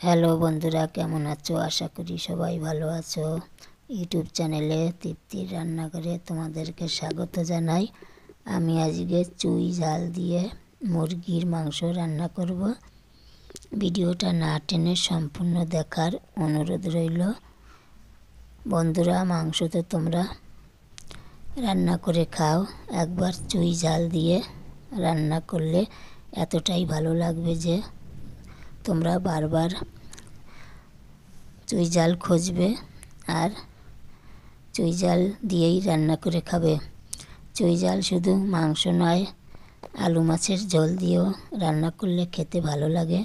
Hello বন্ধুরা, কেমন আছো? আশা করি সবাই ভালো আছো। ইউটিউব চ্যানেলে তৃপ্তির রান্নাঘরে তোমাদেরকে স্বাগত জানাই। আমি আজকে চুই ঝাল দিয়ে মুরগির মাংস রান্না করব। ভিডিওটা না টেনে সম্পূর্ণ দেখার অনুরোধ রইল। বন্ধুরা, মাংস তো তোমরা রান্না করে খাও, একবার চুই ঝাল দিয়ে রান্না করলে এতটাই ভালো লাগবে যে তোমরা বারবার চুই ঝাল খুঁজবে আর চুই ঝাল দিয়েই রান্না করে খাবে। চুই ঝাল শুধু মাংস নয়, আলু মাছের ঝোল দিয়েও রান্না করলে খেতে ভালো লাগে,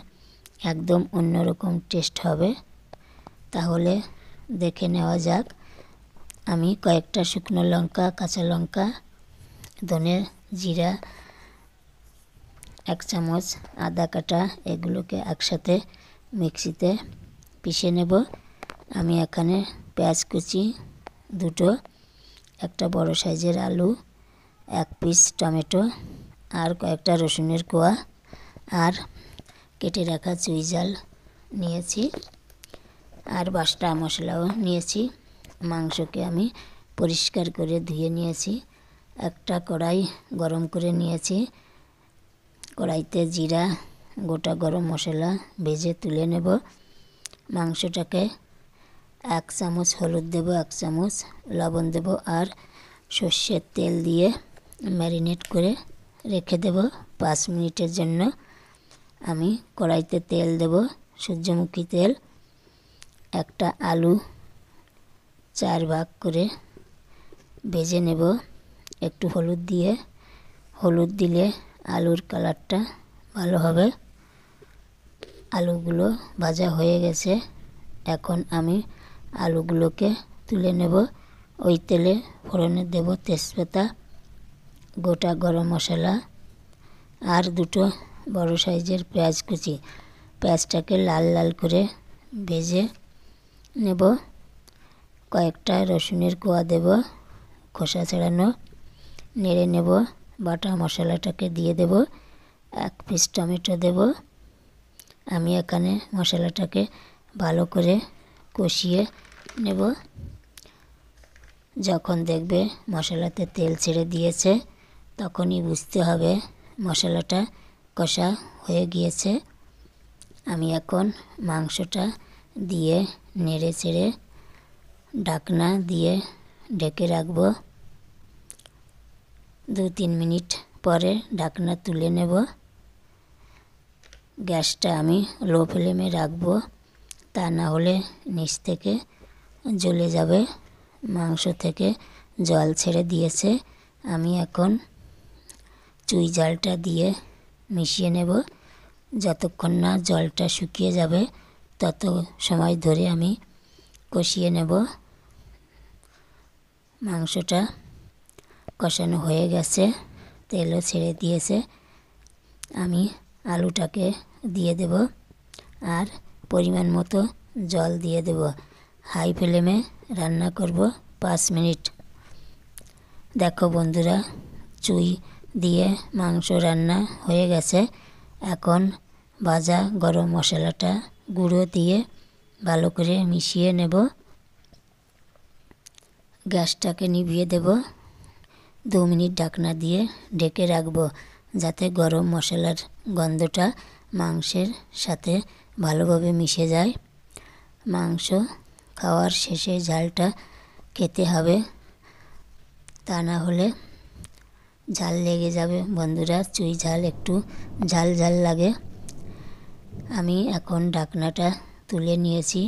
একদম অন্যরকম টেস্ট হবে। তাহলে দেখে নেওয়া যাক। আমি কয়েকটা শুকনো লঙ্কা, কাঁচা লঙ্কা, ধনে জিরা, 1 চামচ আদা কাটা, এগুলোকে একসাথে মিক্সিতে পিষে নেব। আমি এখানে পেঁয়াজ কুচি 2টো, একটা বড় সাইজের আলু, 1 পিস টমেটো, আর কয়েকটা রসুনের কোয়া, আর কেটে রাখা চুই ঝাল নিয়েছি, আর বাটা মশলাও নিয়েছি। মাংসকে আমি পরিষ্কার করে ধুয়ে নিয়েছি। একটা কড়াই গরম করে নিয়েছি। কড়াইতে জিরা, গোটা গরম মশলা ভেজে তুলে নেব। মাংসটাকে 1 চামচ হলুদ দেব, 1 চামচ লবণ দেব, আর সর্ষের তেল দিয়ে ম্যারিনেট করে রেখে দেব 5 মিনিটের জন্য। আমি কড়াইতে তেল দেব, সূর্যমুখী তেল। একটা আলু 4 ভাগ করে ভেজে নেব একটু হলুদ দিয়ে। হলুদ দিলে আলুর কালারটা ভালো হবে। আলুগুলো ভাজা হয়ে গেছে। এখন আমি আলুগুলোকে তুলে নেব। ওই তেলে ফোড়নে দেব তেজপাতা, গোটা গরম মশলা, আর 2টো বড় সাইজের পেঁয়াজ কুচি। পেঁয়াজটাকে লাল লাল করে ভেজে নেব। কয়েকটা রসুনের কোয়া দেব, খোসা ছাড়ানো, নেড়ে নেব। বাটা মশলাটাকে দিয়ে দেব। 1 পিস টমেটো দেব। আমি এখানে মশলাটাকে ভালো করে কষিয়ে নেব। যখন দেখবে মশলাতে তেল ছেড়ে দিয়েছে, তখনই বুঝতে হবে মশলাটা কষা হয়ে গিয়েছে। আমি এখন মাংসটা দিয়ে নেড়ে চেড়ে ঢাকনা দিয়ে ঢেকে রাখব। 2-3 মিনিট পরে ঢাকনা তুলে নেব। গ্যাসটা আমি লো ফ্লেমে রাখবো, তা না হলে নিচ থেকে জ্বলে যাবে। মাংস থেকে জল ছেড়ে দিয়েছে। আমি এখন চুই ঝালটা দিয়ে মিশিয়ে নেব। যতক্ষণ না জলটা শুকিয়ে যাবে তত সময় ধরে আমি কষিয়ে নেব। মাংসটা কষানো হয়ে গেছে, তেলও ছেড়ে দিয়েছে। আমি আলুটাকে দিয়ে দেব আর পরিমাণ মতো জল দিয়ে দেব। হাই ফ্লেমে রান্না করব 5 মিনিট। দেখো বন্ধুরা, চুই দিয়ে মাংস রান্না হয়ে গেছে। এখন ভাজা গরম মশলাটা গুঁড়ো দিয়ে ভালো করে মিশিয়ে নেব। গ্যাসটাকে নিভিয়ে দেব। 2 মিনিট ঢাকনা দিয়ে ঢেকে রাখব, যাতে গরম মশলার গন্ধটা মাংসের সাথে ভালোভাবে মিশে যায়। মাংস খাওয়ার শেষে ঝালটা খেতে হবে, তা না হলে ঝাল লেগে যাবে। বন্ধুরা, চুই ঝাল একটু ঝাল ঝাল লাগে। আমি এখন ঢাকনাটা তুলে নিয়েছি।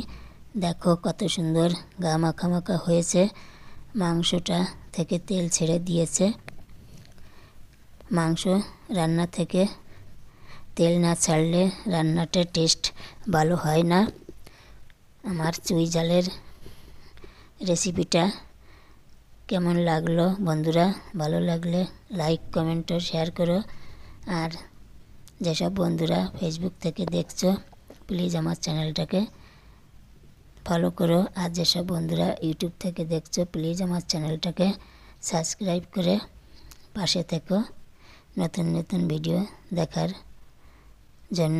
দেখো কত সুন্দর গা মাখা মাখা হয়েছে। মাংসটা থেকে তেল ছেড়ে দিয়েছে। মাংস রান্না থেকে তেল না ছাড়লে রান্নাটার টেস্ট ভালো হয় না। আমার চুই ঝালের রেসিপিটা কেমন লাগলো বন্ধুরা? ভালো লাগলে লাইক, কমেন্ট ও শেয়ার করো। আর যেসব বন্ধুরা ফেসবুক থেকে দেখছো, প্লিজ আমার চ্যানেলটাকে ফলো করো। আর যেসব বন্ধুরা ইউটিউব থেকে দেখছো, প্লিজ আমার চ্যানেলটাকে সাবস্ক্রাইব করে পাশে থেকো নতুন নতুন ভিডিও দেখার জন্য।